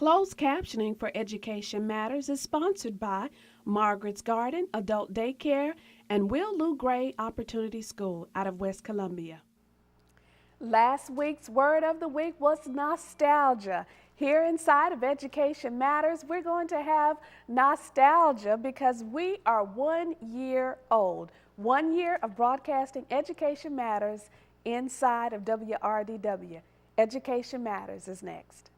Closed captioning for Education Matters is sponsored by Margaret's Garden Adult Daycare and Will Lou Gray Opportunity School out of West Columbia. Last week's word of the week was nostalgia. Here inside of Education Matters, we're going to have nostalgia because we are 1 year old. 1 year of broadcasting Education Matters inside of WRDW. Education Matters is next.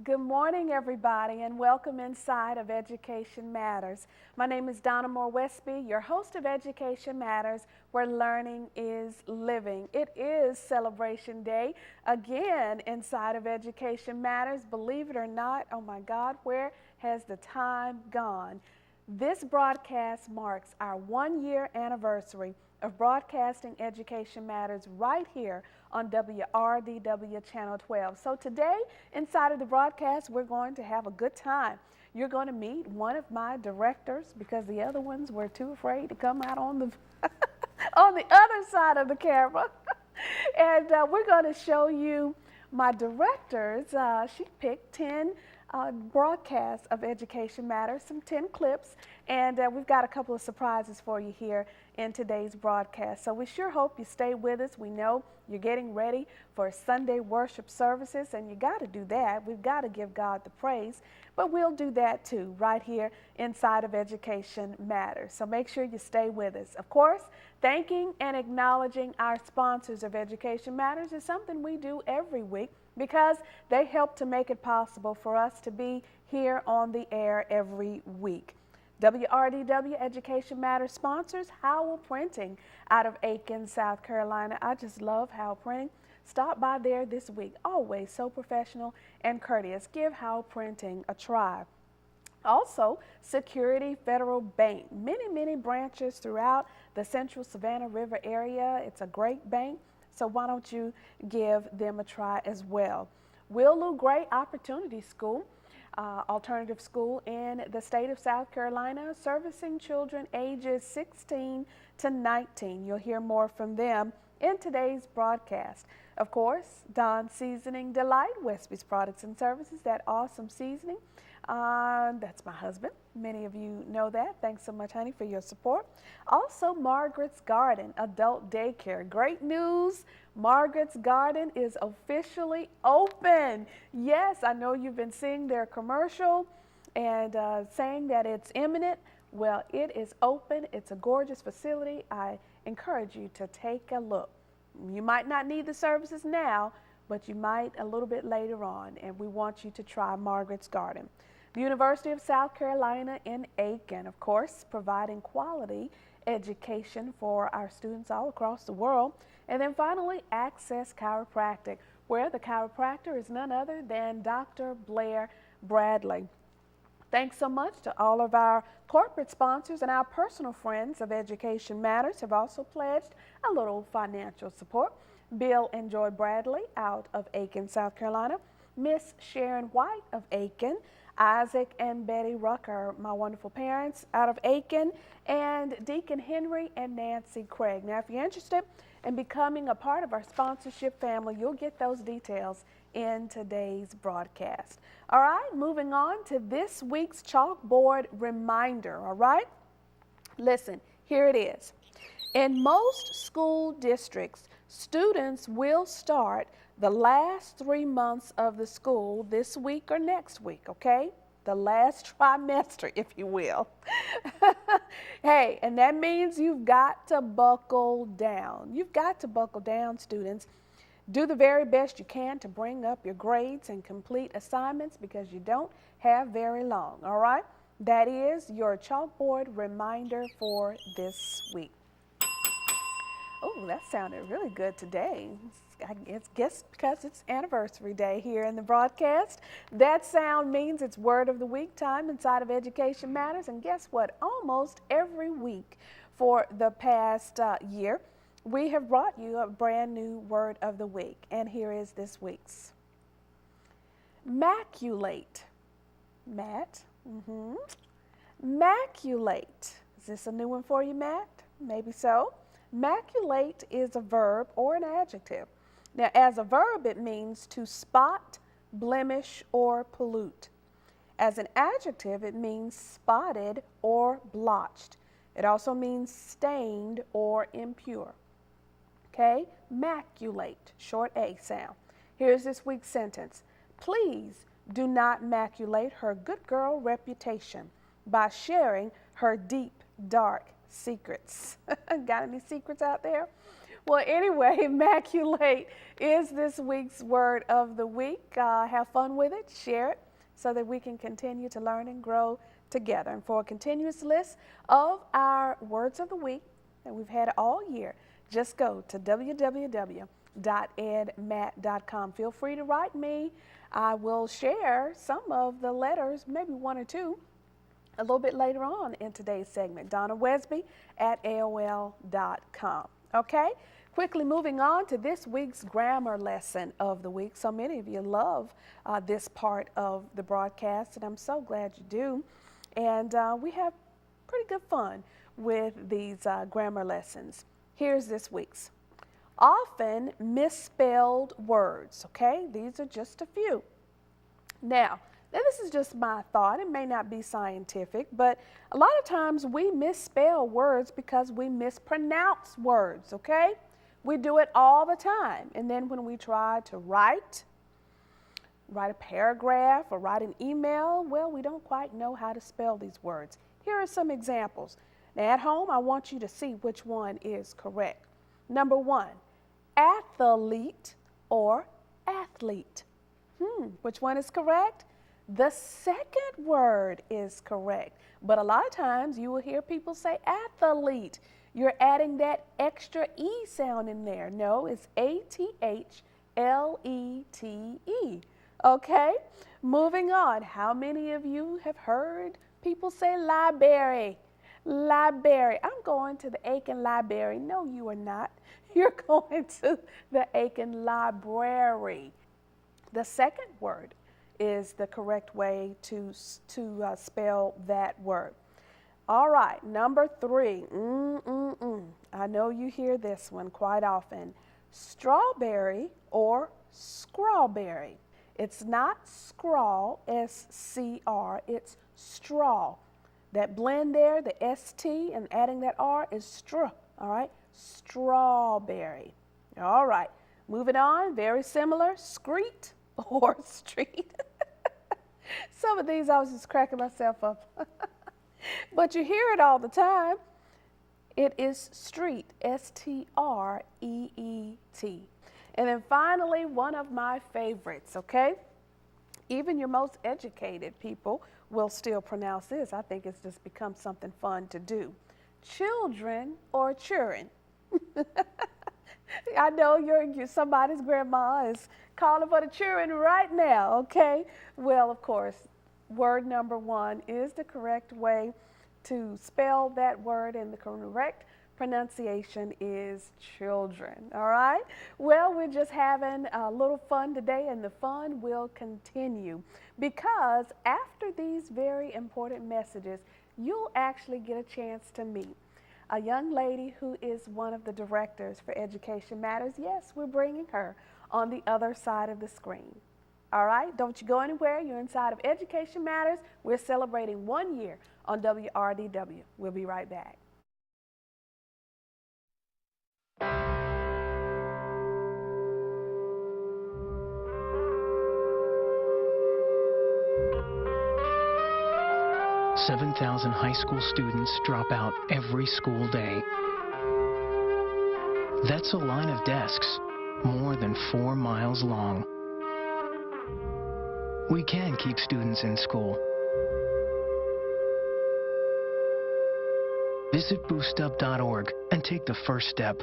Good morning, everybody, and welcome inside of Education Matters. My name is Donna Moore Wesby, your host of Education Matters, where learning is living. It is Celebration Day again inside of Education Matters. Believe it or not, oh my God, where has the time gone? This broadcast marks our 1 year anniversary of broadcasting Education Matters right here on WRDW Channel 12. So today, inside of the broadcast, we're going to have a good time. You're going to meet one of my directors because the other ones were too afraid to come out on the on the other side of the camera. And we're going to show you my directors. She picked 10 broadcasts of Education Matters, some 10 clips, and we've got a couple of surprises for you here in today's broadcast. So we sure hope you stay with us. We know you're getting ready for Sunday worship services, and you got to do that. We've got to give God the praise, but we'll do that too right here inside of Education Matters. So make sure you stay with us. Of course, thanking and acknowledging our sponsors of Education Matters is something we do every week, because they help to make it possible for us to be here on the air every week. WRDW Education Matters sponsors Howell Printing out of Aiken, South Carolina. I just love Howell Printing. Stop by there this week. Always so professional and courteous. Give Howell Printing a try. Also, Security Federal Bank. Many branches throughout the central Savannah River area. It's a great bank, so why don't you give them a try as well. Will Lou Gray Opportunity School, alternative school in the state of South Carolina, servicing children ages 16 to 19. You'll hear more from them in today's broadcast. Of course, Don Seasoning Delight, Wesby's Products and Services, that awesome seasoning. That's my husband. Many of you know that. Thanks so much, honey, for your support. Also, Margaret's Garden Adult Daycare. Great news. Margaret's Garden is officially open. Yes, I know you've been seeing their commercial and saying that it's imminent. Well, it is open. It's a gorgeous facility. I encourage you to take a look. You might not need the services now, but you might a little bit later on, and we want you to try Margaret's Garden. The University of South Carolina in Aiken, of course, providing quality education for our students all across the world. And then finally, Access Chiropractic, where the chiropractor is none other than Dr. Blair Bradley. Thanks so much to all of our corporate sponsors, and our personal friends of Education Matters have also pledged a little financial support. Bill and Joy Bradley out of Aiken, South Carolina, Miss Sharon White of Aiken, Isaac and Betty Rucker, my wonderful parents out of Aiken, and Deacon Henry and Nancy Craig. Now, if you're interested in becoming a part of our sponsorship family, you'll get those details in today's broadcast. All right, moving on to this week's chalkboard reminder, all right? Listen, here it is. In most school districts, students will start the last 3 months of the school this week or next week, okay? The last trimester, if you will. Hey, and that means you've got to buckle down. You've got to buckle down, students. Do the very best you can to bring up your grades and complete assignments, because you don't have very long, all right? That is your chalkboard reminder for this week. Oh, that sounded really good today. I guess because it's anniversary day here in the broadcast. That sound means it's word of the week time inside of Education Matters. And guess what? Almost every week for the past year, we have brought you a brand new word of the week. And here is this week's. Maculate. Matt. Maculate. Is this a new one for you, Matt? Maybe so. Maculate is a verb or an adjective. Now, as a verb, it means to spot, blemish, or pollute. As an adjective, it means spotted or blotched. It also means stained or impure. Okay? Maculate, short A sound. Here's this week's sentence. Please do not maculate her good girl reputation by sharing her deep, dark secrets. Got any secrets out there? Well, anyway, maculate is this week's word of the week. Have fun with it, share it, so that we can continue to learn and grow together. And for a continuous list of our words of the week that we've had all year, just go to www.edmat.com. Feel free to write me. I will share some of the letters, maybe one or two, a little bit later on in today's segment. Donna Wesby at AOL.com. Okay? Quickly moving on to this week's grammar lesson of the week. So many of you love this part of the broadcast, and I'm so glad you do. And we have pretty good fun with these grammar lessons. Here's this week's. Often misspelled words, okay? These are just a few. Now this is just my thought. It may not be scientific, but a lot of times we misspell words because we mispronounce words, okay? We do it all the time. And then when we try to write a paragraph or write an email, well, we don't quite know how to spell these words. Here are some examples. Now at home, I want you to see which one is correct. Number one, athlete or athlete. Which one is correct? The second word is correct. But a lot of times you will hear people say athlete. You're adding that extra E sound in there. No, it's A-T-H-L-E-T-E. Okay? Moving on. How many of you have heard people say library? Library. I'm going to the Aiken Library. No, you are not. You're going to the Aiken Library. The second word is the correct way to spell that word. All right, number three. I know you hear this one quite often. Strawberry or scrawberry. It's not scrawl, S-C-R, it's straw. That blend there, the S-T and adding that R is straw, all right? Strawberry. All right, moving on, very similar, screet or street. Some of these I was just cracking myself up. But you hear it all the time. It is street, S-T-R-E-E-T. And then finally, one of my favorites, okay? Even your most educated people will still pronounce this. I think it's just become something fun to do. Children or children. I know somebody's grandma is calling for the children right now, okay? Well, of course, word number one is the correct way to spell that word, and the correct pronunciation is children, all right? Well, we're just having a little fun today, and the fun will continue because after these very important messages, you'll actually get a chance to meet a young lady who is one of the directors for Education Matters. Yes, we're bringing her on the other side of the screen. All right, don't you go anywhere. You're inside of Education Matters. We're celebrating 1 year on WRDW. We'll be right back. $7,000 high school students drop out every school day. That's a line of desks more than 4 miles long. We can keep students in school. Visit boostup.org and take the first step.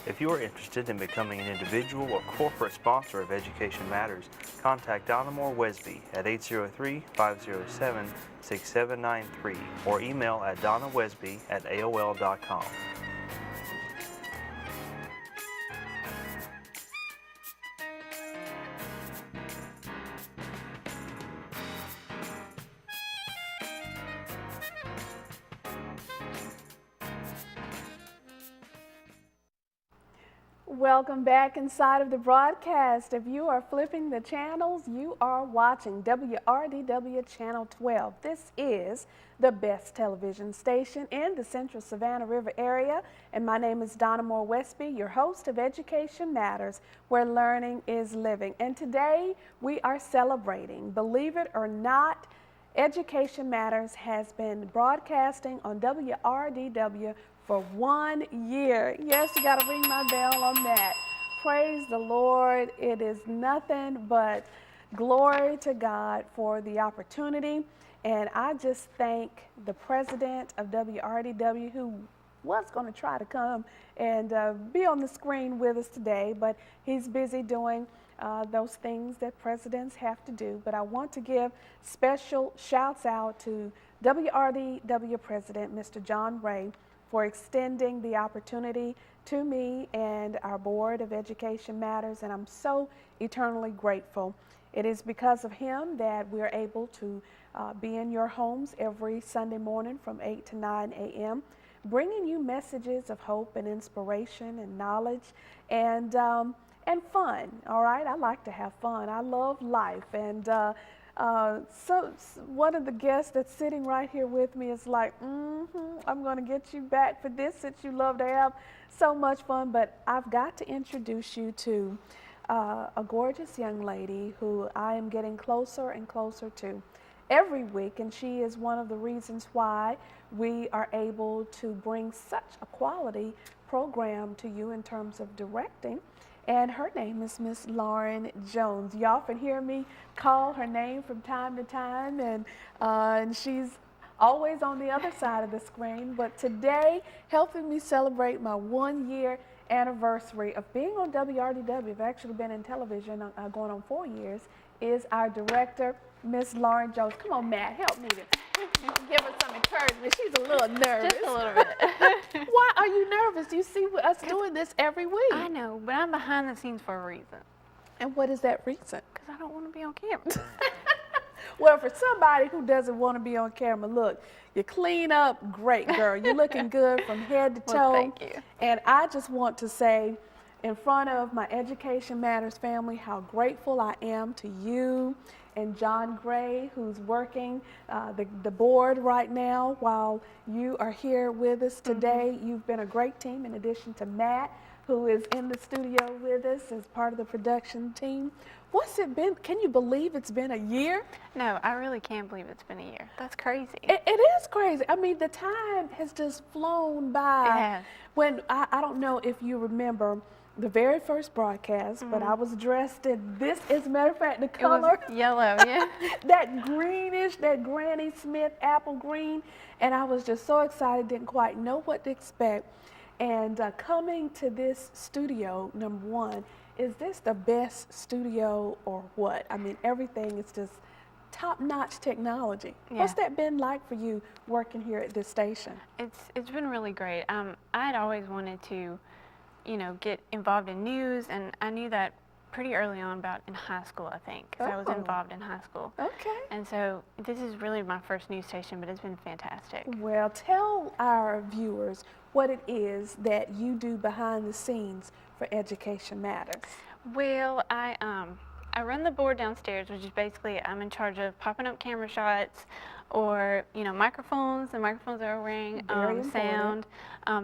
If you are interested in becoming an individual or corporate sponsor of Education Matters, contact Donna Moore Wesby at 803-507-6793 or email at donnawesby@aol.com. Welcome back inside of the broadcast. If you are flipping the channels, you are watching WRDW Channel 12. This is the best television station in the Central Savannah River area. And my name is Donna Moore Wesby, your host of Education Matters, where learning is living. And today we are celebrating, believe it or not, Education Matters has been broadcasting on WRDW for 1 year. Yes, you got to ring my bell on that. Praise the Lord. It is nothing but glory to God for the opportunity. And I just thank the president of WRDW, who was going to try to come and be on the screen with us today, but he's busy doing those things that presidents have to do. But I want to give special shouts out to WRDW President, Mr. John Ray, for extending the opportunity to me and our Board of Education Matters, and I'm so eternally grateful. It is because of him that we're able to be in your homes every Sunday morning from 8 to 9 a.m., bringing you messages of hope and inspiration and knowledge and fun, all right? I like to have fun. I love life, and so one of the guests that's sitting right here with me is like, I'm going to get you back for this since you love to have so much fun. But I've got to introduce you to a gorgeous young lady who I am getting closer and closer to every week, and she is one of the reasons why we are able to bring such a quality program to you in terms of directing. And her name is Miss Lauren Jones. Y'all can hear me call her name from time to time, and she's always on the other side of the screen. But today, helping me celebrate my 1 year anniversary of being on WRDW, I've actually been in television going on 4 years, is our director, Miss Lauren Jones. Come on, Matt, help me to give her some encouragement. She's a little nervous. Just a little bit. Why are you nervous? You see us doing this every week. I know, but I'm behind the scenes for a reason. And what is that reason? Because I don't want to be on camera. Well, for somebody who doesn't want to be on camera, look, you clean up great, girl. You're looking good from head to toe. Well, thank you. And I just want to say in front of my Education Matters family how grateful I am to you and John Gray, who's working the board right now while you are here with us today. You've been a great team, in addition to Matt, who is in the studio with us as part of the production team. What's it been? Can you believe it's been a year? No, I really can't believe it's been a year. That's crazy. It is crazy. I mean, the time has just flown by. It has. When I don't know if you remember the very first broadcast, but I was dressed in this, as a matter of fact, the color. It was yellow, yeah. That greenish, that Granny Smith apple green. And I was just so excited, didn't quite know what to expect. And coming to this studio, number one, is this the best studio or what? I mean, everything is just top-notch technology. Yeah. What's that been like for you working here at this station? It's been really great. I had always wanted to, get involved in news, and I knew that pretty early on about in high school, I think, because I was involved in high school. Okay. And so this is really my first news station, but it's been fantastic. Well, tell our viewers what it is that you do behind the scenes for Education Matters. Well, I run the board downstairs, which is basically I'm in charge of popping up camera shots or, microphones. The microphones are wearing, Very important. sound,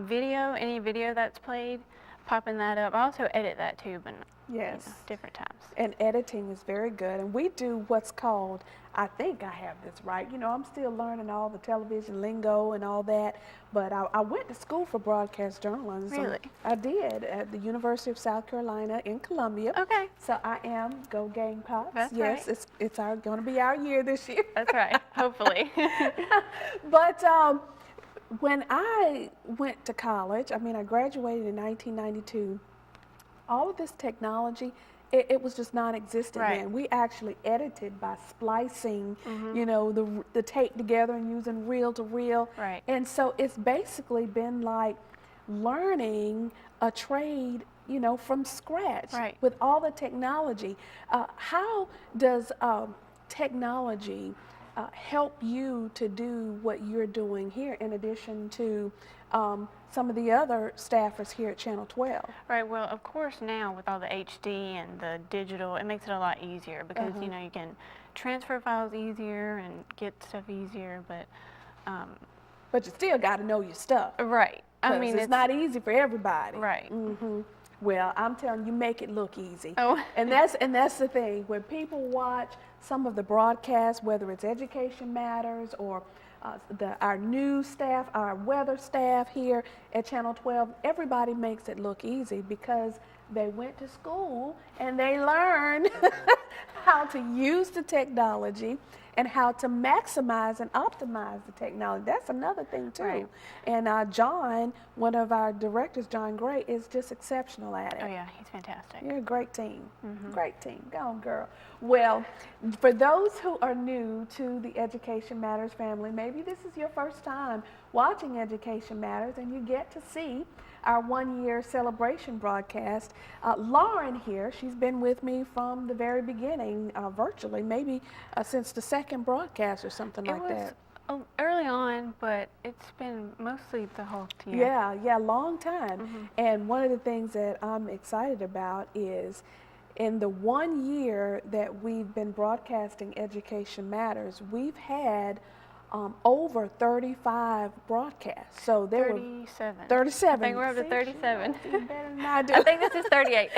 video, any video that's played. popping that up. I also edit that too, but Yes. different times. And editing is very good. And we do what's called, I think I have this right, I'm still learning all the television lingo and all that, but I went to school for broadcast journalism. Really? I did at the University of South Carolina in Columbia. Okay. So I am Go Gamecocks. That's yes, right. it's going to be our year this year. That's right. Hopefully. But when I went to college, I graduated in 1992, all of this technology, it was just non-existent Right. then. We actually edited by splicing, the tape together and using reel to reel. Right. And so it's basically been like learning a trade, from scratch. Right. With all the technology. How does technology help you to do what you're doing here in addition to some of the other staffers here at Channel 12? Right. Well, of course, now with all the HD and the digital, it makes it a lot easier because you can transfer files easier and get stuff easier. But you still got to know your stuff. Right. I mean, it's not easy for everybody. Right. Well, I'm telling you, make it look easy. Oh. And that's the thing. When people watch some of the broadcasts, whether it's Education Matters or our news staff, our weather staff here at Channel 12, everybody makes it look easy because they went to school and they learned how to use the technology and how to maximize and optimize the technology. That's another thing too. Right. And John, one of our directors, John Gray, is just exceptional at it. Oh yeah, he's fantastic. You're a great team. Great team. Go on, girl. Well, for those who are new to the Education Matters family, maybe this is your first time watching Education Matters and you get to see our one-year celebration broadcast. Lauren here, she's been with me from the very beginning, virtually, maybe since the second broadcast or something like that. It was early on, but it's been mostly the whole year. Yeah, long time. And one of the things that I'm excited about is in the 1 year that we've been broadcasting Education Matters, we've had over 35 broadcasts. So there 37. were 37. I think we're up to 37. Better than I do. I think this is 38.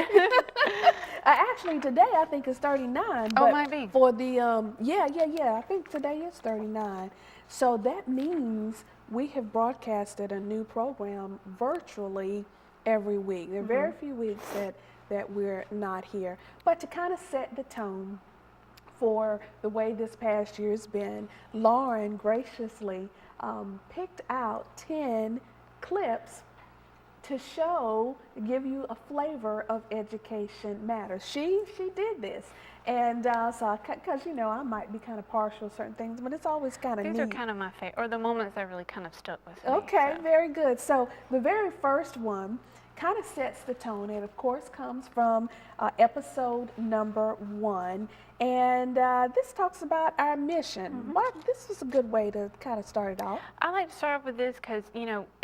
Actually, today I think it's 39. Oh, but it might be. For the, yeah. I think today is 39. So that means we have broadcasted a new program virtually every week. There are very few weeks that we're not here. But to kind of set the tone for the way this past year's been, Lauren graciously picked out 10 clips to give you a flavor of Education Matters. She did this. And because, I might be kind of partial to certain things, but it's always kind of neat. These are kind of my favorite, or the moments that really kind of stuck with me. Okay, so. very good. So the very first one kind of sets the tone. It, of course, comes from episode number 1. And this talks about our mission. This was a good way to kind of start it off. I like to start off with this because,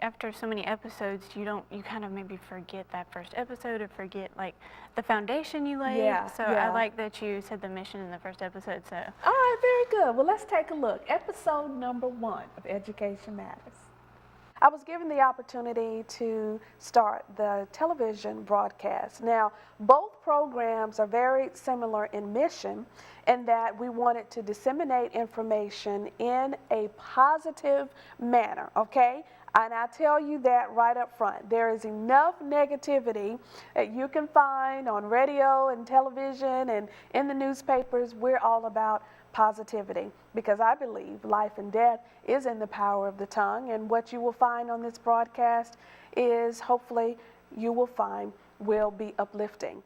after so many episodes, you kind of maybe forget that first episode or forget, like, the foundation you laid. Yeah, so I like that you said the mission in the first episode. So. All right, very good. Well, let's take a look. Episode number 1 of Education Matters. I was given the opportunity to start the television broadcast. Now, both programs are very similar in mission in that we wanted to disseminate information in a positive manner, okay? And I tell you that right up front. There is enough negativity that you can find on radio and television and in the newspapers. We're all about positivity because I believe life and death is in the power of the tongue, and what you will find on this broadcast is hopefully you will find will be uplifting.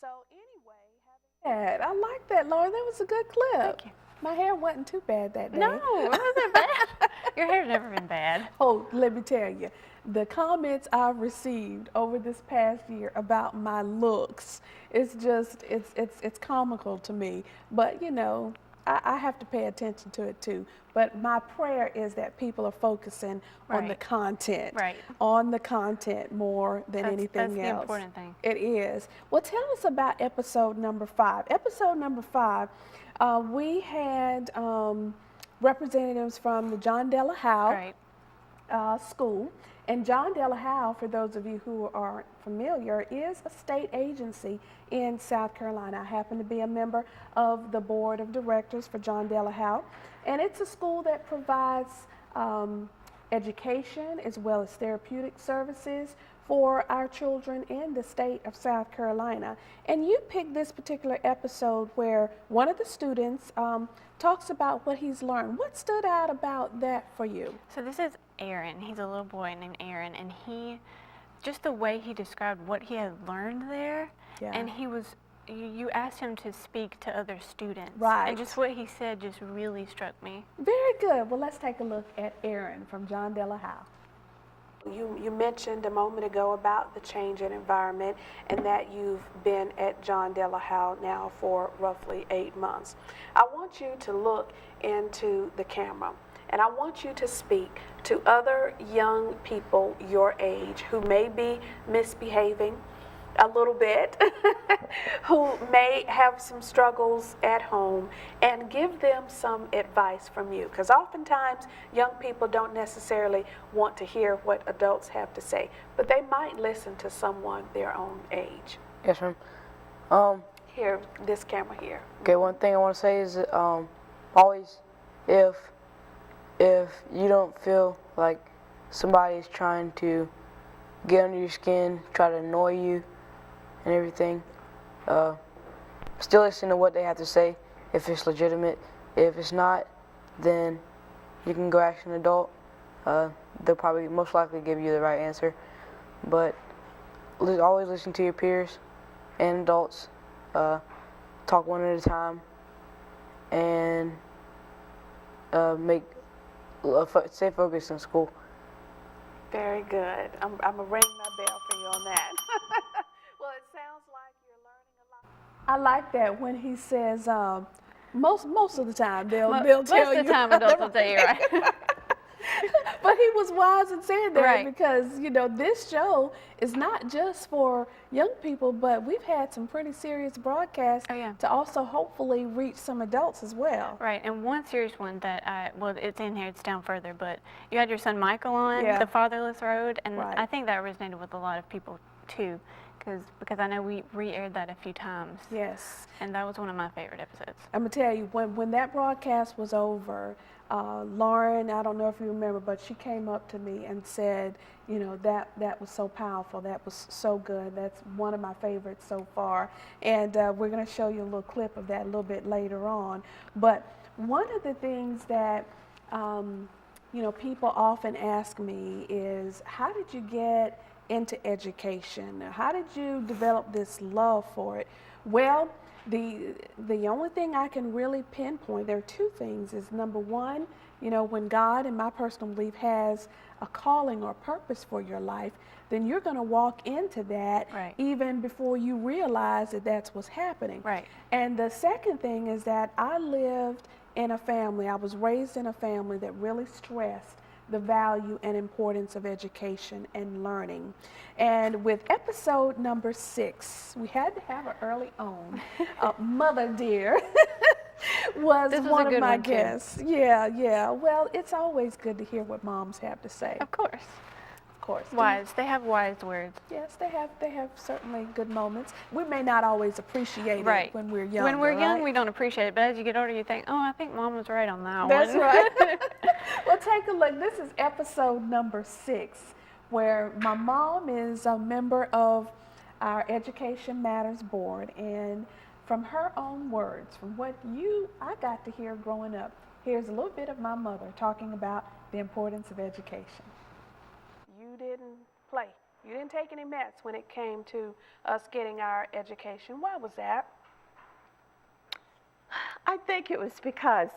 So anyway, I like that, Lauren. That was a good clip. Thank you. My hair wasn't too bad that day. No, it wasn't bad. Your hair's never been bad. Oh, let me tell you, the comments I've received over this past year about my looks, it's just, it's comical to me. But, I have to pay attention to it too. But my prayer is that people are focusing on the content. Right. On the content more than anything else. That's the important thing. It is. Well, tell us about episode number 5. Episode number 5, we had representatives from the John Della Howe. Right. school. And John Delahau, for those of you who aren't familiar, is a state agency in South Carolina. I happen to be a member of the board of directors for John Delahau, and it's a school that provides education as well as therapeutic services for our children in the state of South Carolina. And you picked this particular episode where one of the students talks about what he's learned. What stood out about that for you? So this is Aaron. He's a little boy named Aaron, and just the way he described what he had learned there, and you asked him to speak to other students. Right. And just what he said just really struck me. Very good. Well, let's take a look at Aaron from John Delahau. You mentioned a moment ago about the change in environment and that you've been at John Delahau now for roughly 8 months. I want you to look into the camera and I want you to speak to other young people your age who may be misbehaving a little bit, who may have some struggles at home, and give them some advice from you. Because oftentimes young people don't necessarily want to hear what adults have to say, but they might listen to someone their own age. Yes, ma'am. Here, this camera here. Okay, one thing I want to say is that, always, if you don't feel like somebody's trying to get under your skin, try to annoy you and everything, still listen to what they have to say if it's legitimate. If it's not, then you can go ask an adult. They'll probably most likely give you the right answer. But always listen to your peers and adults. Talk one at a time, and stay focused in school. Very good. I'm gonna ring my bell for you on that. Well, it sounds like you're learning a lot. I like that when he says most of the time they'll tell you. Most of the time adults will tell you, right? But he was wise in saying that, Right. because this show is not just for young people, but we've had some pretty serious broadcasts to also hopefully reach some adults as well. Right, and one serious one that it's in here, it's down further, but you had your son Michael on the Fatherless Road, and I think that resonated with a lot of people too, because I know we re-aired that a few times. Yes. And that was one of my favorite episodes. I'm going to tell you, when that broadcast was over, Lauren, I don't know if you remember, but she came up to me and said, that was so powerful, that was so good, that's one of my favorites so far. And we're going to show you a little clip of that a little bit later on. But one of the things that, people often ask me is, how did you get into education? How did you develop this love for it? Well, the only thing I can really pinpoint, there are two things, is number one, when God, in my personal belief, has a calling or purpose for your life, then you're going to walk into that even before you realize that that's what's happening. Right. And the second thing is that I lived in a family, I was raised in a family that really stressed the value and importance of education and learning. And with episode number 6, we had to have her early on. Mother Dear was one of my guests. Yeah. Well, it's always good to hear what moms have to say. Of course. Of course. Wise. They have wise words. Yes, they have certainly good moments. We may not always appreciate it when we're young. When we're young, we don't appreciate it, but as you get older, you think, oh, I think Mom was right on that one. That's right. Well, take a look. This is episode number 6, where my mom is a member of our Education Matters Board, and from her own words, from what I got to hear growing up, here's a little bit of my mother talking about the importance of education. You didn't play. You didn't take any mess when it came to us getting our education. Why was that? I think it was because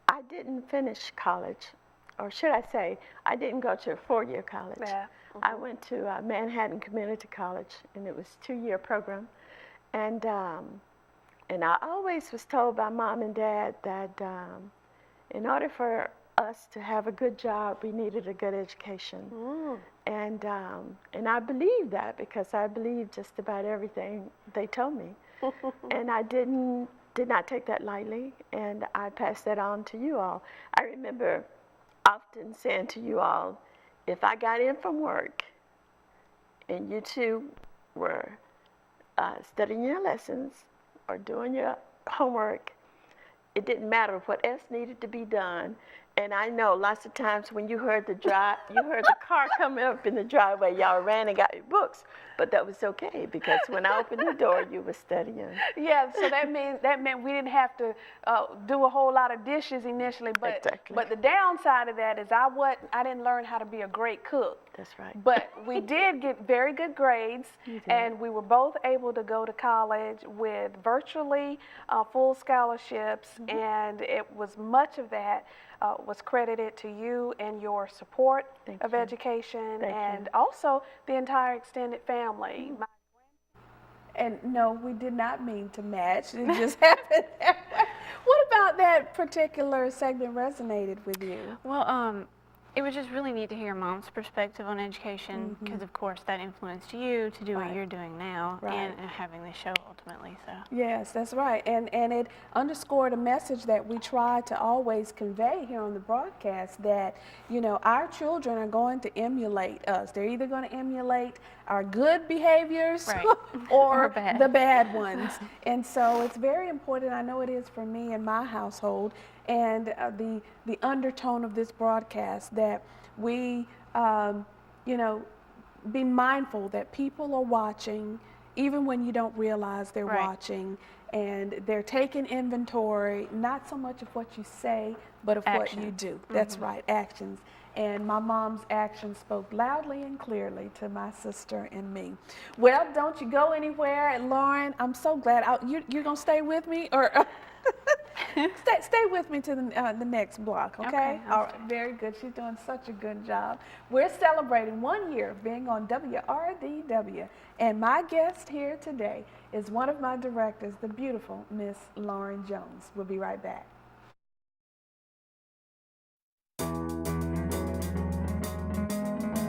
I didn't finish college, or should I say, I didn't go to a 4-year college. Yeah. I went to Manhattan Community College, and it was a 2-year program. And I always was told by Mom and Dad that in order for us to have a good job, we needed a good education. And I believed that, because I believed just about everything they told me. And I did not take that lightly, and I passed that on to you all. I remember often saying to you all, if I got in from work and you two were studying your lessons or doing your homework, it didn't matter what else needed to be done. And I know lots of times when you heard the car coming up in the driveway, y'all ran and got your books, but that was okay because when I opened the door, you were studying. Yeah, so that meant we didn't have to do a whole lot of dishes initially, but Exactly. But the downside of that is I didn't learn how to be a great cook. That's right. But we did get very good grades, and we were both able to go to college with virtually full scholarships, and it was much of that was credited to you and your support of education, and also the entire extended family. And no, we did not mean to match. It just happened that way. What about that particular segment resonated with you? Well, it was just really neat to hear your mom's perspective on education, because of course that influenced you to do what you're doing now, and having this show ultimately. So yes, that's right, and it underscored a message that we try to always convey here on the broadcast, that our children are going to emulate us. They're either going to emulate our good behaviors or the bad ones. And so it's very important. I know it is for me and my household, and the undertone of this broadcast, that we be mindful that people are watching even when you don't realize they're watching, and they're taking inventory, not so much of what you say, but of what you do. That's right, actions. And my mom's actions spoke loudly and clearly to my sister and me. Well, don't you go anywhere. And Lauren, I'm so glad. You're going to stay with me? Or stay with me to the next block, okay? All right, very good. She's doing such a good job. We're celebrating 1 year of being on WRDW. And my guest here today is one of my directors, the beautiful Miss Lauren Jones. We'll be right back.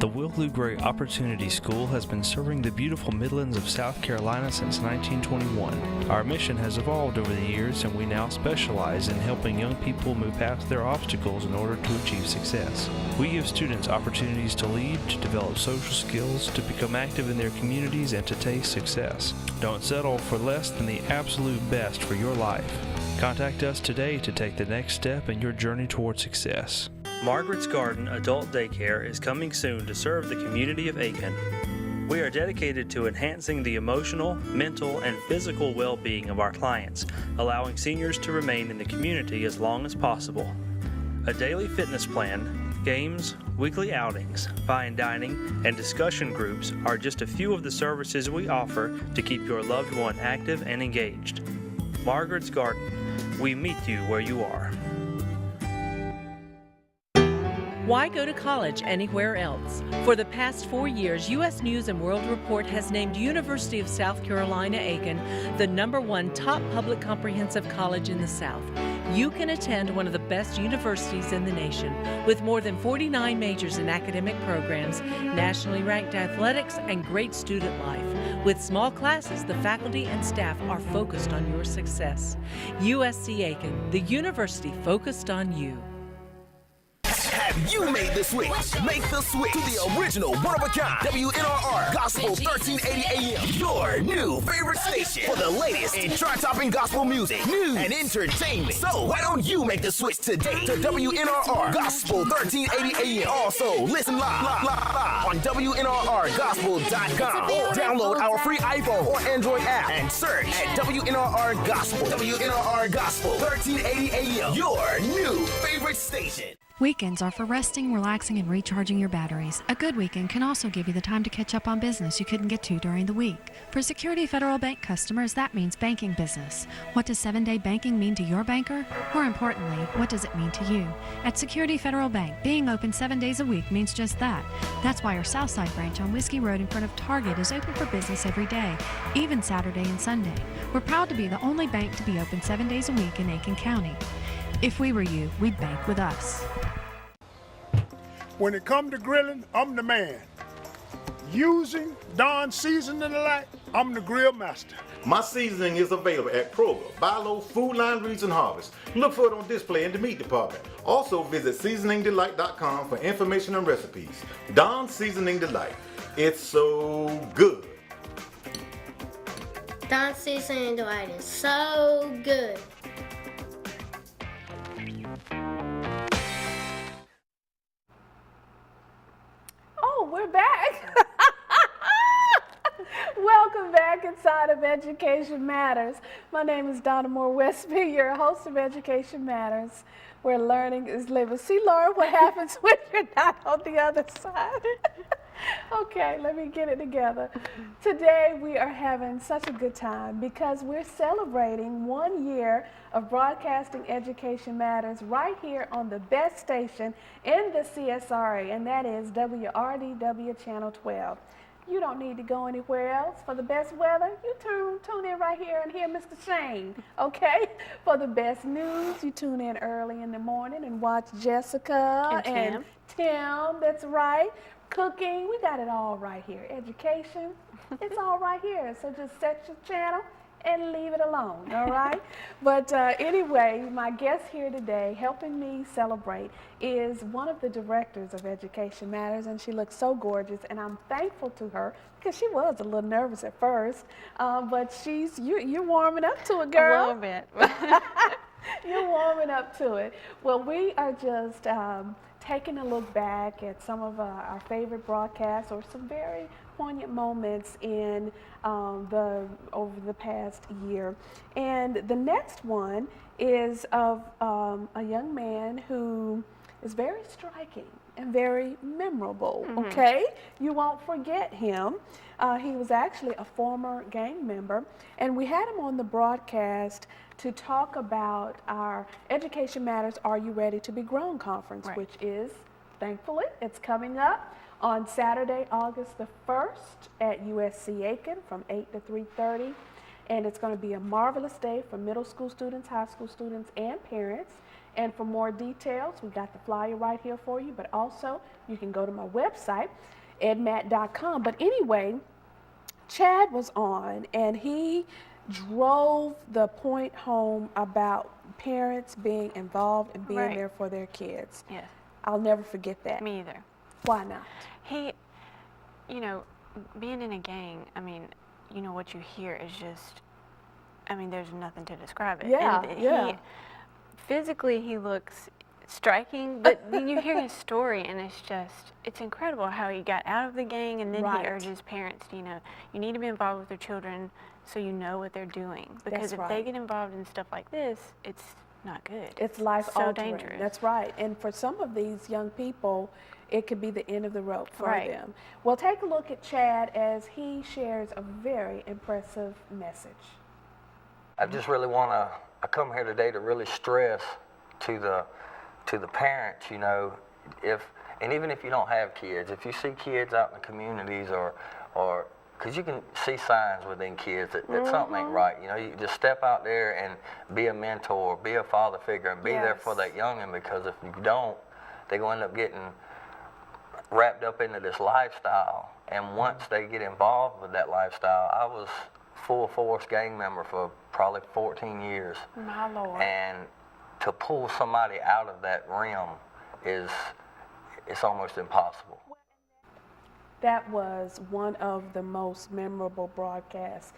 The Will Lou Gray Opportunity School has been serving the beautiful Midlands of South Carolina since 1921. Our mission has evolved over the years, and we now specialize in helping young people move past their obstacles in order to achieve success. We give students opportunities to lead, to develop social skills, to become active in their communities, and to taste success. Don't settle for less than the absolute best for your life. Contact us today to take the next step in your journey toward success. Margaret's Garden Adult Daycare is coming soon to serve the community of Aiken. We are dedicated to enhancing the emotional, mental, and physical well-being of our clients, allowing seniors to remain in the community as long as possible. A daily fitness plan, games, weekly outings, fine dining, and discussion groups are just a few of the services we offer to keep your loved one active and engaged. Margaret's Garden. We meet you where you are. Why go to college anywhere else? For the past 4 years, U.S. News & World Report has named University of South Carolina Aiken the #1 top public comprehensive college in the South. You can attend one of the best universities in the nation with more than 49 majors in academic programs, nationally ranked athletics, and great student life. With small classes, the faculty and staff are focused on your success. USC Aiken, the university focused on you. Have you made the switch? Make the switch to the original one-of-a-kind WNRR Gospel 1380 AM, your new favorite station for the latest in chart-topping gospel music, news, and entertainment. So why don't you make the switch today to WNRR Gospel 1380 AM? Also, listen live on WNRRGospel.com or download our free iPhone or Android app and search at WNRR Gospel. WNRR Gospel 1380 AM, your new favorite station. Weekends are for resting, relaxing, and recharging your batteries. A good weekend can also give you the time to catch up on business you couldn't get to during the week. For Security Federal Bank customers, that means banking business. What does 7-day banking mean to your banker? More importantly, what does it mean to you? At Security Federal Bank, being open 7 days a week means just that. That's why our Southside branch on Whiskey Road in front of Target is open for business every day, even Saturday and Sunday. We're proud to be the only bank to be open 7 days a week in Aiken County. If we were you, we'd bank with us. When it come to grilling, I'm the man. Using Dawn seasoning and the like, I'm the grill master. My seasoning is available at Kroger, Bi-Lo, Food Line, Reeds, and Harvest. Look for it on display in the meat department. Also visit seasoningdelight.com for information and recipes. Don's Seasoning Delight. It's so good. Don's Seasoning Delight is so good. Oh, we're back. Welcome back inside of Education Matters. My name is Donna Moore Wesby, your host of Education Matters, where learning is living. See, Laura, what happens when you're not on the other side? Okay, let me get it together. Today we are having such a good time because we're celebrating 1 year of broadcasting Education Matters right here on the best station in the CSRA, and that is WRDW Channel 12. You don't need to go anywhere else. For the best weather, you tune in right here and hear Mr. Shane, okay? For the best news, you tune in early in the morning and watch Jessica and Tim, that's right. Cooking, we got it all right here. Education, it's all right here. So just set your channel and leave it alone, all right? But anyway, my guest here today, helping me celebrate, is one of the directors of Education Matters, and she looks so gorgeous, and I'm thankful to her because she was a little nervous at first, but you're warming up to it, girl. A little bit. You're warming up to it. Well, we are just taking a look back at some of our favorite broadcasts or some very poignant moments in over the past year. And the next one is of a young man who is very striking and very memorable, okay? You won't forget him. He was actually a former gang member, and we had him on the broadcast to talk about our Education Matters Are You Ready to Be Grown conference, which is, thankfully, it's coming up on Saturday, August the 1st at USC Aiken from 8 to 3:30. And it's going to be a marvelous day for middle school students, high school students, and parents. And for more details, we got the flyer right here for you, but also you can go to my website, edmat.com. But anyway, Chad was on, and he drove the point home about parents being involved and being there for their kids. Yes. I'll never forget that. Me either. Why not? He, you know, being in a gang, I mean, you know, what you hear is just, I mean, there's nothing to describe it. Yeah, and physically he looks striking, but then you hear his story and it's incredible how he got out of the gang, and then he urges parents, you know, you need to be involved with their children so you know what they're doing. Because if they get involved in stuff like this, it's not good. It's life altering. Dangerous. That's right. And for some of these young people, it could be the end of the rope for them. Well, take a look at Chad as he shares a very impressive message. I just really want to, I come here today to really stress to the parents, you know, and even if you don't have kids, if you see kids out in the communities or because you can see signs within kids that something ain't right, you know, you just step out there and be a mentor, be a father figure, and be there for that youngin', because if you don't, they're going to end up getting wrapped up into this lifestyle. And once they get involved with that lifestyle, I was full force gang member for probably 14 years. My Lord. And to pull somebody out of that realm it's almost impossible. That was one of the most memorable broadcasts.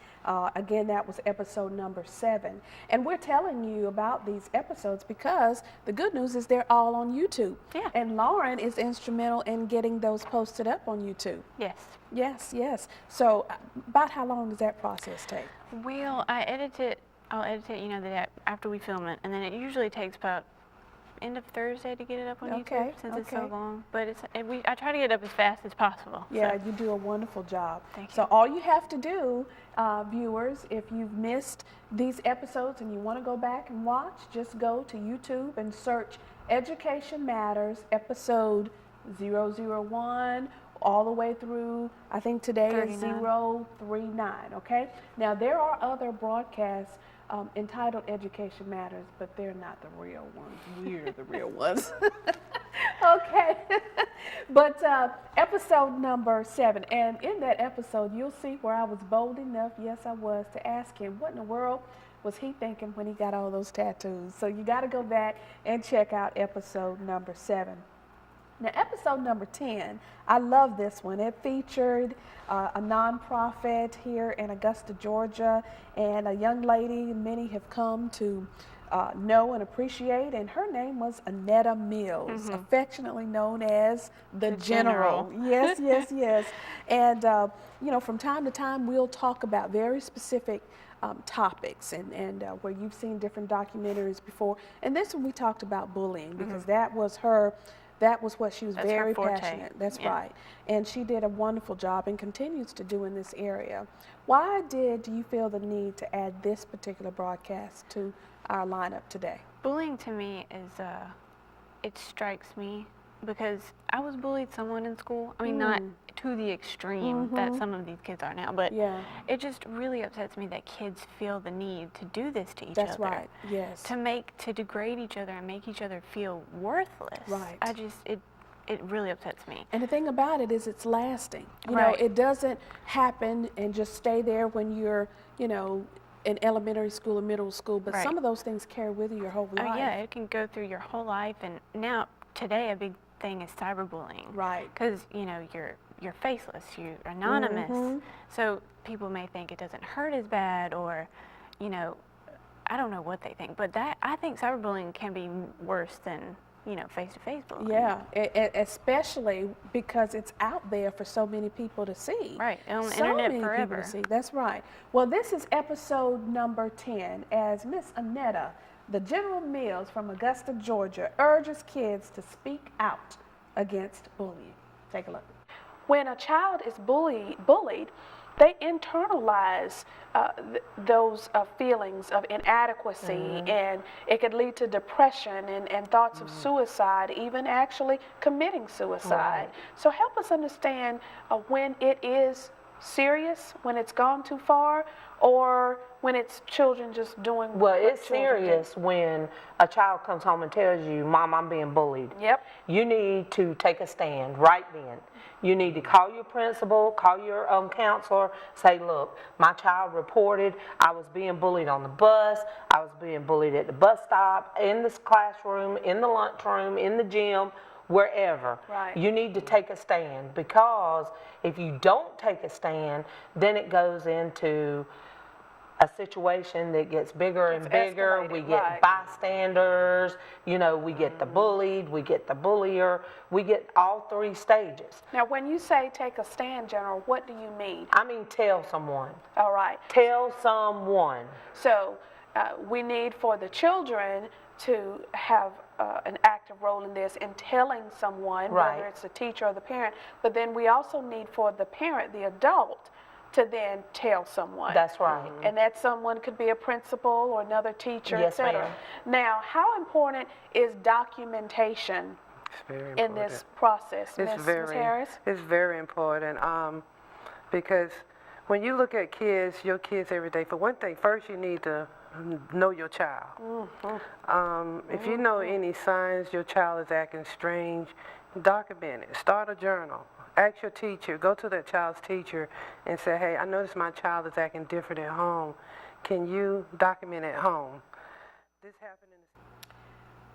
Again, that was episode number 7. And we're telling you about these episodes because the good news is they're all on YouTube. Yeah. And Lauren is instrumental in getting those posted up on YouTube. Yes. Yes, yes. So about how long does that process take? Well, I'll edit it, you know, the day after we film it, and then it usually takes about end of Thursday to get it up on YouTube, since it's so long. But I try to get it up as fast as possible. Yeah, you do a wonderful job. Thank you. So all you have to do, viewers, if you've missed these episodes and you want to go back and watch, just go to YouTube and search Education Matters episode 001 all the way through, I think today 39. Is 039, okay? Now there are other broadcasts entitled Education Matters, but they're not the real ones. We're the real ones. Okay. But episode number 7, and in that episode, you'll see where I was bold enough, yes I was, to ask him what in the world was he thinking when he got all those tattoos. So you got to go back and check out episode number 7. Now, episode number 10, I love this one. It featured a nonprofit here in Augusta, Georgia, and a young lady many have come to know and appreciate, and her name was Annetta Mills, affectionately known as the General. Yes, yes, yes. And, you know, from time to time, we'll talk about very specific topics, and where you've seen different documentaries before. And this one we talked about bullying, because that was her. That was what she was very passionate. That's right. And she did a wonderful job and continues to do in this area. Why do you feel the need to add this particular broadcast to our lineup today? Bullying to me is, it strikes me because I was bullied somewhat in school. I mean, not to the extreme that some of these kids are now, but it just really upsets me that kids feel the need to do this to each other. That's right, yes. To degrade each other and make each other feel worthless. Right. It really upsets me. And the thing about it is it's lasting. You know, it doesn't happen and just stay there when you're, you know, in elementary school or middle school, but some of those things carry with you your whole life. Oh yeah, it can go through your whole life, and now today a big thing is cyberbullying. Right. Because, you know, you're faceless, you're anonymous, so people may think it doesn't hurt as bad, or, you know, I don't know what they think, but I think cyberbullying can be worse than, you know, face-to-face bullying. Yeah, especially because it's out there for so many people to see. Right, on the so internet many forever. People to see. That's right. Well, this is episode number 10, as Miss Annetta, the General Mills from Augusta, Georgia, urges kids to speak out against bullying. Take a look. When a child is bullied, they internalize those feelings of inadequacy, and it could lead to depression and thoughts of suicide, even actually committing suicide. So help us understand when it is serious, when it's gone too far, or when it's children just doing well, it's serious when a child comes home and tells you, Mom, I'm being bullied. Yep. You need to take a stand right then. You need to call your principal, call your counselor, say, look, my child reported I was being bullied on the bus, I was being bullied at the bus stop, in this classroom, in the lunchroom, in the gym, wherever. Right. You need to take a stand, because if you don't take a stand, then it goes into a situation that gets bigger and bigger. Escalated. We get bystanders, you know, we get the bullied, we get the bullier, we get all 3 stages. Now, when you say take a stand, General, what do you mean? I mean tell someone. All right. Tell someone. So we need for the children to have an active role in this in telling someone, whether it's the teacher or the parent, but then we also need for the parent, the adult, to then tell someone. That's right. And that someone could be a principal or another teacher, yes, etc. Now, how important is documentation in this process, Ms. Harris? It's very important, because when you look at your kids every day, for one thing, first you need to know your child. If you know any signs your child is acting strange, document it. Start a journal. Ask your teacher, go to that child's teacher and say, hey, I noticed my child is acting different at home. Can you document at home? This happened in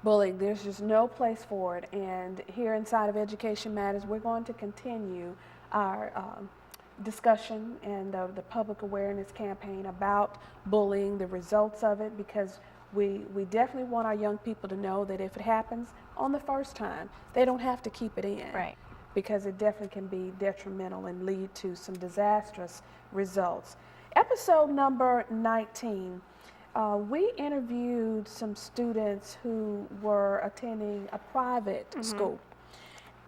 bullying, there's just no place for it. And here inside of Education Matters, we're going to continue our discussion and the public awareness campaign about bullying, the results of it, because we definitely want our young people to know that if it happens on the first time, they don't have to keep it in. Right. Because it definitely can be detrimental and lead to some disastrous results. Episode number 19, we interviewed some students who were attending a private school.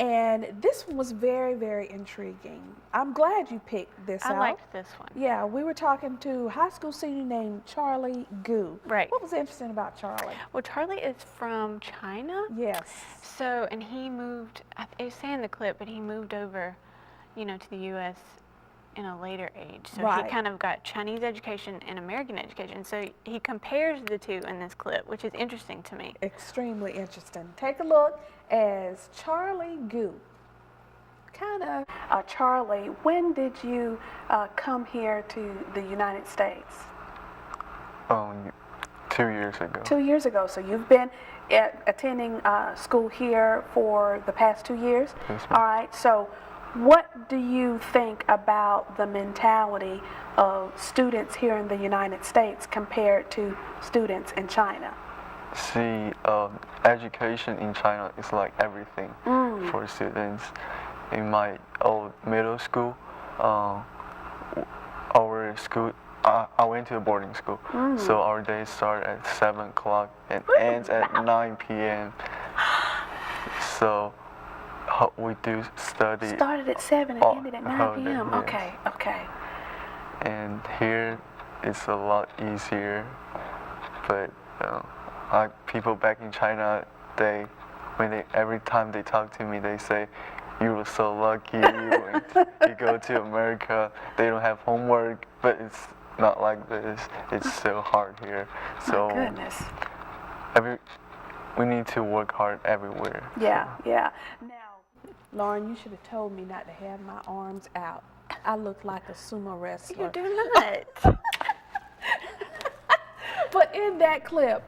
And this one was very, very intriguing. I'm glad you picked this out. I liked this one. Yeah, we were talking to a high school senior named Charlie Gu. Right. What was interesting about Charlie? Well, Charlie is from China. Yes. So, and he moved, it was saying in the clip, but he moved over, you know, to the U.S. in a later age. So Right. he kind of got Chinese education and American education. So he compares the two in this clip, which is interesting to me. Extremely interesting. Take a look as Charlie Goo. Charlie, when did you come here to the United States? 2 years ago. 2 years ago. So you've been attending school here for the past 2 years? Yes, ma'am. All right. So what do you think about the mentality of students here in the United States compared to students in China? See, education in China is like everything for students. In my old middle school, our school, I went to a boarding school, so our day starts at 7 o'clock and ends at 9 p.m. So we do study. Started at 7 and ended at 9 p.m. Yes. Okay, okay. And here it's a lot easier, but like people back in China, every time they talk to me, they say, "You were so lucky. You go to America. They don't have homework, but it's not like this. It's so hard here." So My goodness. We need to work hard everywhere. Yeah, yeah. Now, Lauren, you should have told me not to have my arms out. I look like a sumo wrestler. You do not. But in that clip,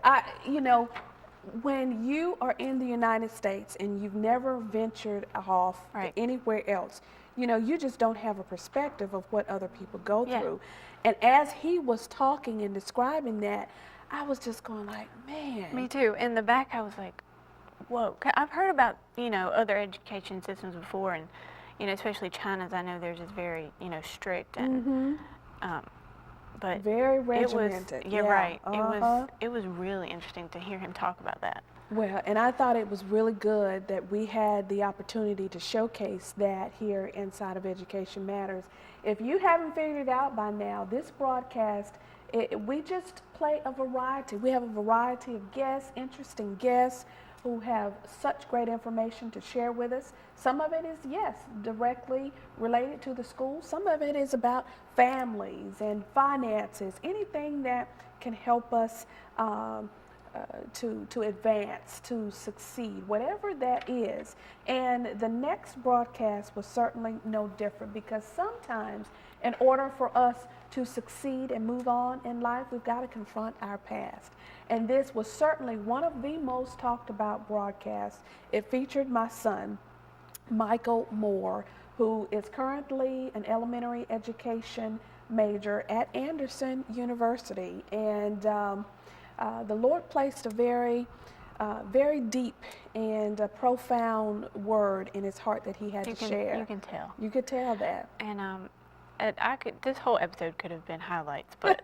when you are in the United States and you've never ventured off anywhere else, you just don't have a perspective of what other people go through. And as he was talking and describing that, I was just going like, man. Me too. In the back, I was like, whoa. I've heard about, other education systems before, and, especially China's. I know theirs is very, strict and, but very regimented. It was, right. It was really interesting to hear him talk about that. Well, and I thought it was really good that we had the opportunity to showcase that here inside of Education Matters. If you haven't figured it out by now, this broadcast, we just play a variety. We have a variety of guests, interesting guests who have such great information to share with us. Some of it is, yes, directly related to the school. Some of it is about families and finances, anything that can help us to advance, to succeed, whatever that is. And the next broadcast was certainly no different, because sometimes in order for us to succeed and move on in life, we've got to confront our past. And this was certainly one of the most talked about broadcasts. It featured my son, Michael Moore, who is currently an elementary education major at Anderson University. And the Lord placed a very deep and profound word in his heart that he had to share. You can tell. You could tell that. And this whole episode could have been highlights, but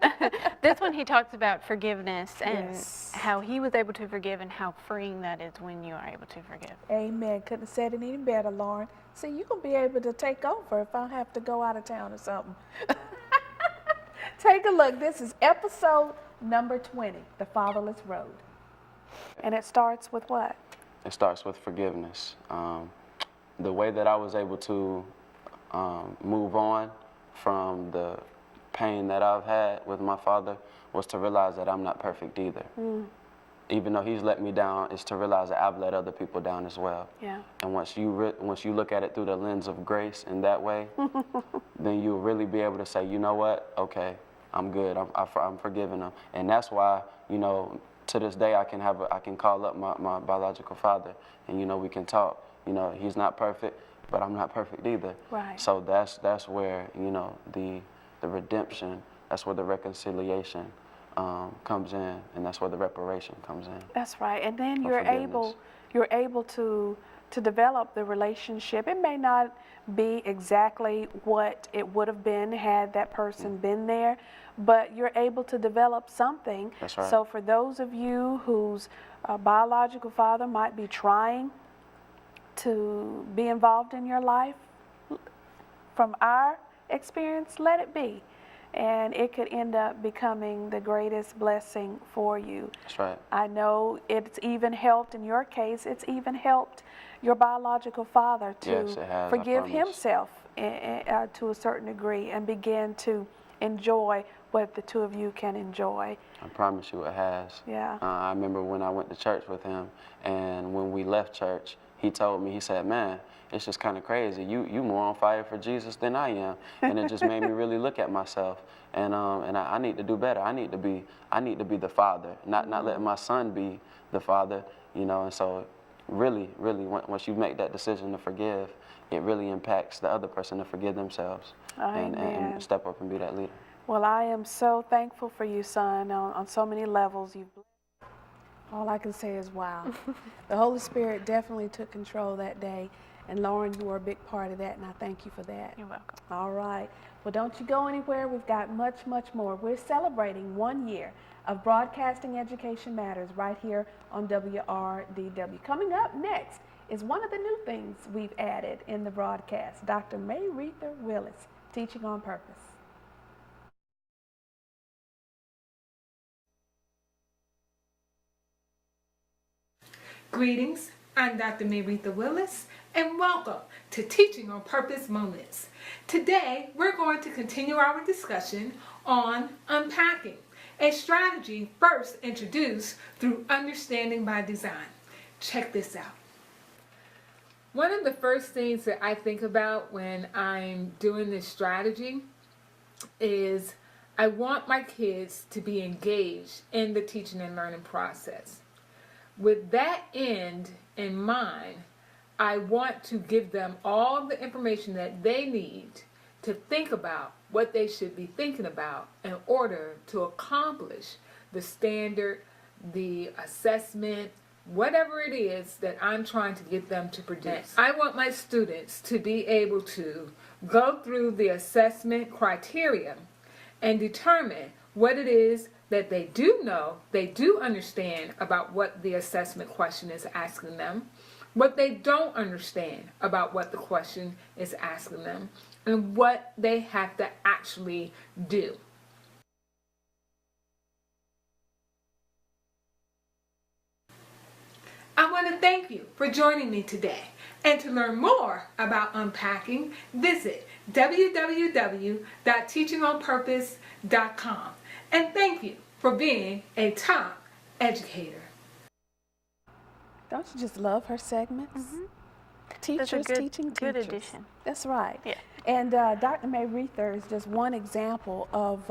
this one he talks about forgiveness and how he was able to forgive and how freeing that is when you are able to forgive. Amen. Couldn't have said it any better, Lauren. See, you're going to be able to take over if I have to go out of town or something. Take a look. This is episode number 20, The Fatherless Road. And it starts with what? It starts with forgiveness. The way that I was able to move on from the pain that I've had with my father was to realize that I'm not perfect either. Even though he's let me down, it's to realize that I've let other people down as well. Yeah. And once you look at it through the lens of grace in that way, then you'll really be able to say, you know what, okay, I'm good, I'm forgiving him. And that's why, to this day I can call up my biological father and, we can talk. He's not perfect, but I'm not perfect either. Right. So that's where, the redemption, that's where the reconciliation comes in, and that's where the reparation comes in. That's right. And then you're able to develop the relationship. It may not be exactly what it would have been had that person been there, but you're able to develop something. That's right. So for those of you whose biological father might be trying to be involved in your life, from our experience, let it be. And it could end up becoming the greatest blessing for you. That's right. I know it's even helped, in your case, it's even helped your biological father to Yes, it has, forgive I promise. himself to a certain degree and begin to enjoy what the two of you can enjoy. I promise you it has. Yeah. I remember when I went to church with him, and when we left church, he told me, he said, man, it's just kind of crazy. You more on fire for Jesus than I am. And it just made me really look at myself. And I need to do better. I need to be the father, not letting my son be the father, you know. And so really, once you make that decision to forgive, it really impacts the other person to forgive themselves and step up and be that leader. Well, I am so thankful for you, son, on so many levels. All I can say is wow. The Holy Spirit definitely took control that day. And Lauren, you were a big part of that, and I thank you for that. You're welcome. All right. Well, don't you go anywhere. We've got much more. We're celebrating 1 year of Broadcasting Education Matters right here on WRDW. Coming up next is one of the new things we've added in the broadcast, Dr. Mayretha Willis, Teaching on Purpose. Greetings, I'm Dr. Mayretha Willis, and welcome to Teaching on Purpose Moments. Today, we're going to continue our discussion on unpacking, a strategy first introduced through Understanding by Design. Check this out. One of the first things that I think about when I'm doing this strategy is I want my kids to be engaged in the teaching and learning process. With that end in mind, I want to give them all the information that they need to think about what they should be thinking about in order to accomplish the standard, the assessment, whatever it is that I'm trying to get them to produce. I want my students to be able to go through the assessment criteria and determine what it is that they do know, they do understand about what the assessment question is asking them, what they don't understand about what the question is asking them, and what they have to actually do. I want to thank you for joining me today. And to learn more about unpacking, visit www.teachingonpurpose.com. And thank you for being a top educator. Don't you just love her segments? Mm-hmm. Teachers teaching teachers. Good addition. That's right. Yeah. And Dr. Mayretha is just one example of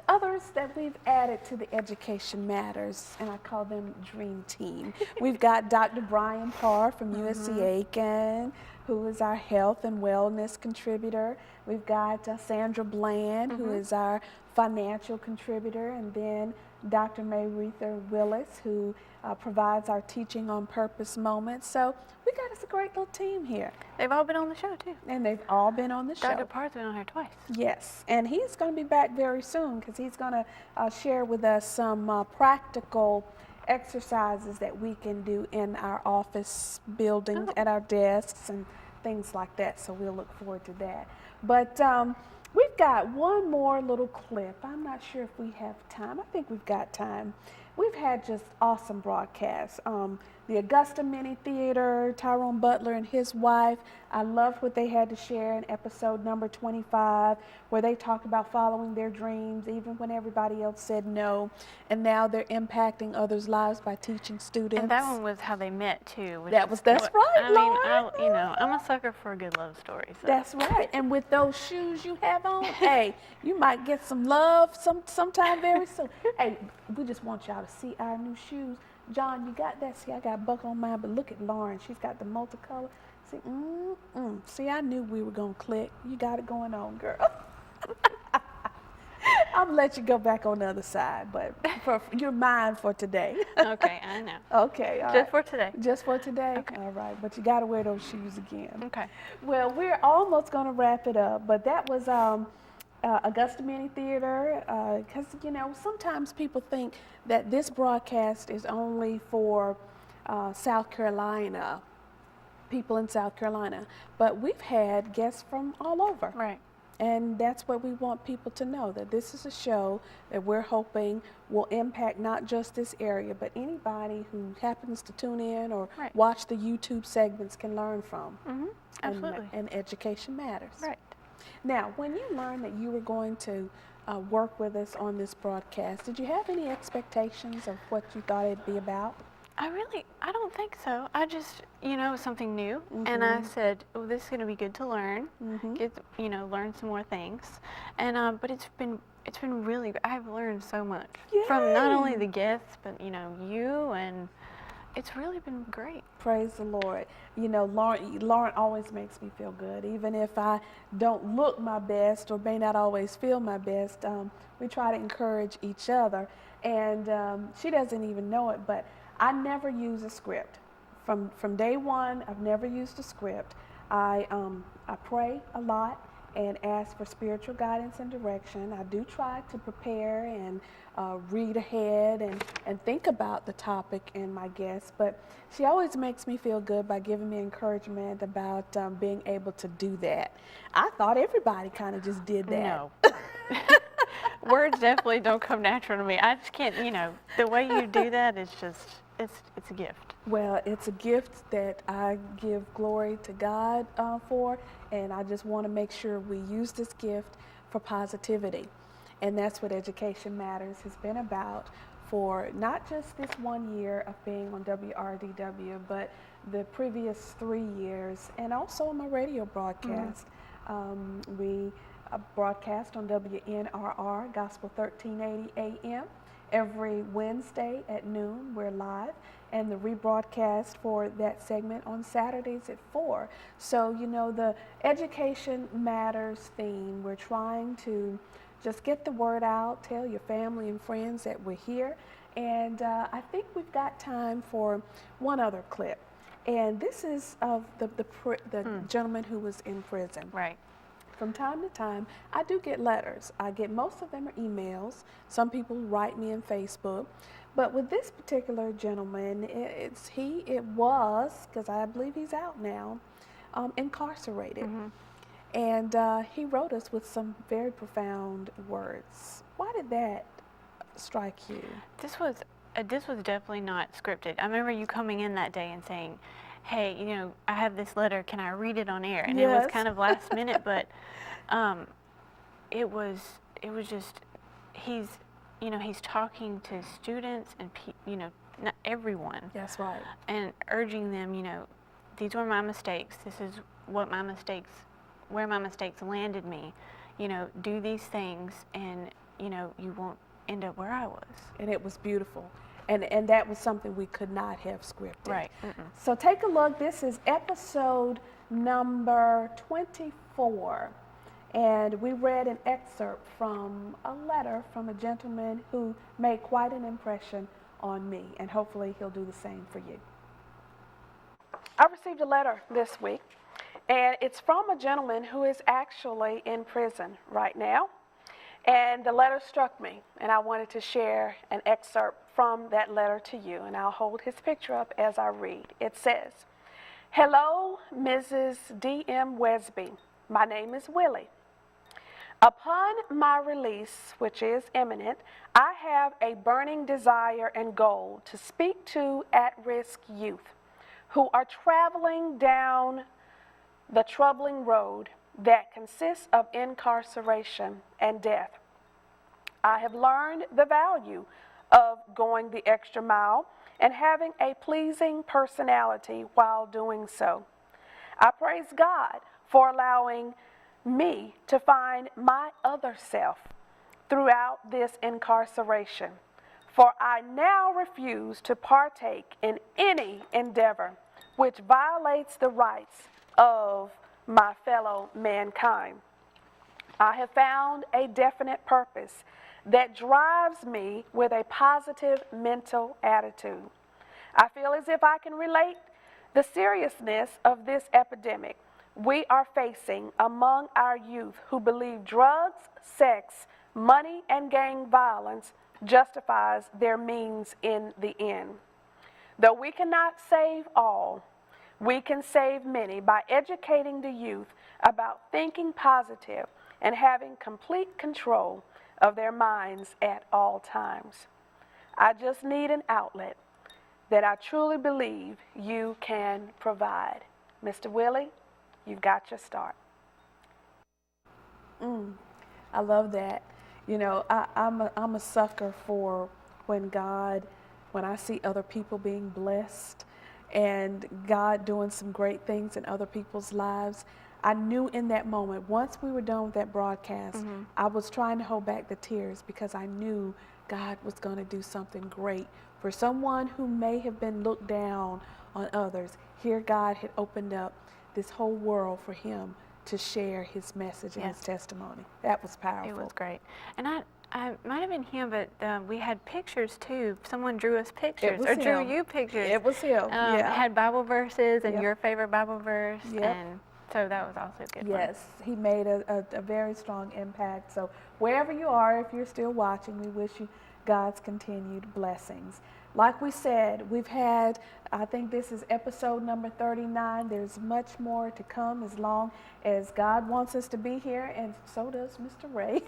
others that we've added to the Education Matters, and I call them Dream Team. We've got Dr. Brian Parr from USC Aiken, who is our health and wellness contributor. We've got Sandra Bland, who is our financial contributor, and then Dr. Mayretha Willis, who provides our Teaching on Purpose moments. So we got us a great little team here. They've all been on the show too. And they've all been on the show. Dr. Parr's been on here twice. Yes, and he's going to be back very soon because he's going to share with us some practical exercises that we can do in our office building, at our desks and things like that. So we'll look forward to that. But we've got one more little clip. I'm not sure if we have time. I think we've got time. We've had just awesome broadcasts. The Augusta Mini Theater, Tyrone Butler and his wife, I loved what they had to share in episode number 25, where they talked about following their dreams, even when everybody else said no. And now they're impacting others' lives by teaching students. And that one was how they met too. That's right, I mean, I'm a sucker for a good love story. So. That's right. And with those shoes you have on, hey, you might get some love sometime very soon. Hey, we just want y'all to see our new shoes. John, you got that? See, I got a buckle on mine, but look at Lauren. She's got the multicolor. See, see, I knew we were going to click. You got it going on, girl. I'm going to let you go back on the other side, but you're mine for today. Okay, I know. Okay. Just for today. Just for today? Okay. All right, but you got to wear those shoes again. Okay. Well, we're almost going to wrap it up, but that was Augusta Mini Theater, because, you know, sometimes people think that this broadcast is only for South Carolina, people in South Carolina, but we've had guests from all over. Right. And that's what we want people to know, that this is a show that we're hoping will impact not just this area, but anybody who happens to tune in or watch the YouTube segments can learn from. Absolutely. And education matters. Right. Now, when you learned that you were going to work with us on this broadcast, did you have any expectations of what you thought it'd be about? I don't think so. I just, it was something new, and I said, oh, this is going to be good to learn, get, learn some more things, and but it's been really, I've learned so much from not only the guests, but you, and it's really been great. Praise the Lord. Lauren always makes me feel good, even if I don't look my best or may not always feel my best. We try to encourage each other, and she doesn't even know it, but I never use a script. From day one, I've never used a script. I pray a lot and ask for spiritual guidance and direction. I do try to prepare and read ahead and think about the topic and my guests, but she always makes me feel good by giving me encouragement about being able to do that. I thought everybody kind of just did that. No. Words definitely don't come natural to me. I just can't, the way you do that is just, it's a gift. Well, it's a gift that I give glory to God for, and I just want to make sure we use this gift for positivity. And that's what Education Matters has been about for not just this 1 year of being on WRDW, but the previous 3 years, and also on my radio broadcast. We broadcast on WNRR, Gospel 1380 AM. Every Wednesday at noon, we're live, and the rebroadcast for that segment on Saturdays at 4. So, the Education Matters theme, we're trying to just get the word out, tell your family and friends that we're here, and I think we've got time for one other clip, and this is of the gentleman who was in prison. Right. From time to time, I do get letters. Most of them are emails. Some people write me on Facebook. But with this particular gentleman, it was, because I believe he's out now, incarcerated. And he wrote us with some very profound words. Why did that strike you? This was definitely not scripted. I remember you coming in that day and saying, hey, I have this letter, can I read it on air? And it was kind of last minute, but it was just, he's talking to students and, not everyone. That's right. And urging them, these were my mistakes. This is what where my mistakes landed me. Do these things and, you won't end up where I was. And it was beautiful. And that was something we could not have scripted. Right. So take a look. This is episode number 24. And we read an excerpt from a letter from a gentleman who made quite an impression on me. And hopefully he'll do the same for you. I received a letter this week. And it's from a gentleman who is actually in prison right now. And the letter struck me, and I wanted to share an excerpt from that letter to you, and I'll hold his picture up as I read. It says, "Hello, Mrs. D.M. Wesby. My name is Willie. Upon my release, which is imminent, I have a burning desire and goal to speak to at-risk youth who are traveling down the troubling road that consists of incarceration and death. I have learned the value of going the extra mile and having a pleasing personality while doing so. I praise God for allowing me to find my other self throughout this incarceration, for I now refuse to partake in any endeavor which violates the rights of my fellow mankind. I have found a definite purpose that drives me with a positive mental attitude. I feel as if I can relate the seriousness of this epidemic we are facing among our youth who believe drugs, sex, money, and gang violence justifies their means in the end. Though we cannot save all, we can save many by educating the youth about thinking positive and having complete control of their minds at all times. I just need an outlet that I truly believe you can provide. Mr. Willie, you've got your start. I love that. You know, I'm a sucker for when I see other people being blessed and God doing some great things in other people's lives. I knew in that moment, once we were done with that broadcast, I was trying to hold back the tears because I knew God was going to do something great for someone who may have been looked down on others. Here God had opened up this whole world for him to share his message and his testimony. That was powerful. It was great. And I might have been him, but we had pictures too. Someone drew us pictures, or drew you pictures. It was him, yeah. Had Bible verses and your favorite Bible verse, and so that was also good. Yes, he made a very strong impact. So wherever you are, if you're still watching, we wish you God's continued blessings. Like we said, we've had, I think this is episode number 39. There's much more to come as long as God wants us to be here, and so does Mr. Ray.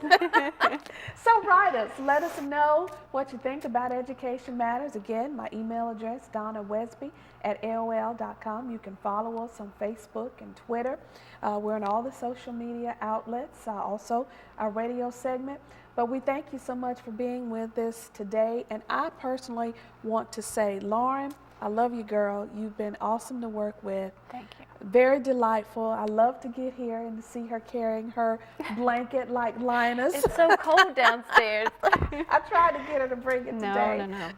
So write us. Let us know what you think about Education Matters. Again, my email address, donnawesby@aol.com. You can follow us on Facebook and Twitter. We're on all the social media outlets, also our radio segment. But we thank you so much for being with us today. And I personally want to say, Lauren, I love you, girl. You've been awesome to work with. Thank you. Very delightful. I love to get here and to see her carrying her blanket like Linus. It's so cold downstairs. I tried to get her to bring it today. No.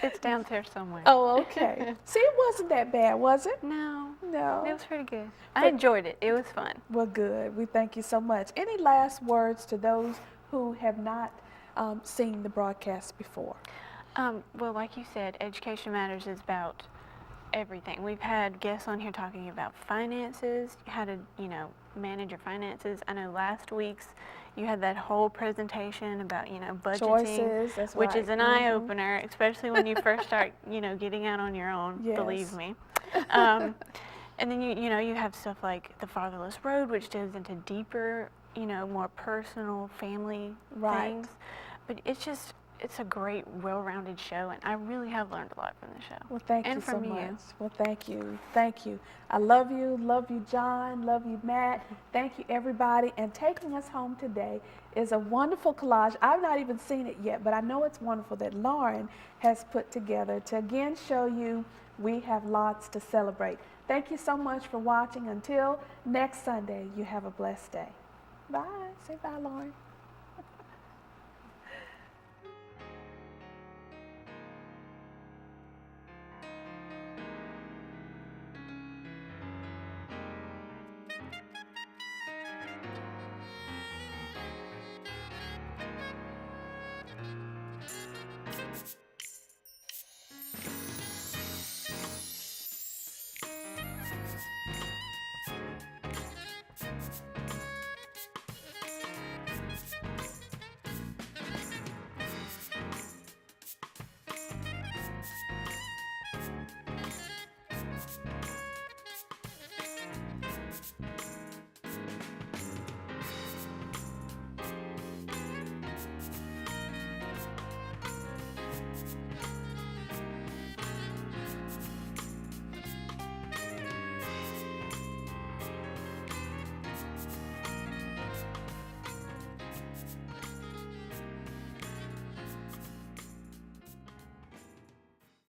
It's downstairs somewhere. Oh, okay. See, it wasn't that bad, was it? No. No. It was pretty good. I enjoyed it. It was fun. Well, good. We thank you so much. Any last words to those who have not seen the broadcast before? Well, like you said, Education Matters is about everything. We've had guests on here talking about finances, how to, manage your finances. I know last week's you had that whole presentation about, budgeting, choices, that's which right. is an eye-opener, especially when you first start, getting out on your own, believe me. And then, you have stuff like the Fatherless Road, which goes into deeper, more personal family things. But it's a great, well-rounded show, and I really have learned a lot from the show. Well, thank you so much. Well, thank you. Thank you. I love you, John, love you, Matt. Thank you, everybody. And taking us home today is a wonderful collage. I've not even seen it yet, but I know it's wonderful that Lauren has put together to again show you we have lots to celebrate. Thank you so much for watching. Until next Sunday, you have a blessed day. Bye. Say bye, Lauren.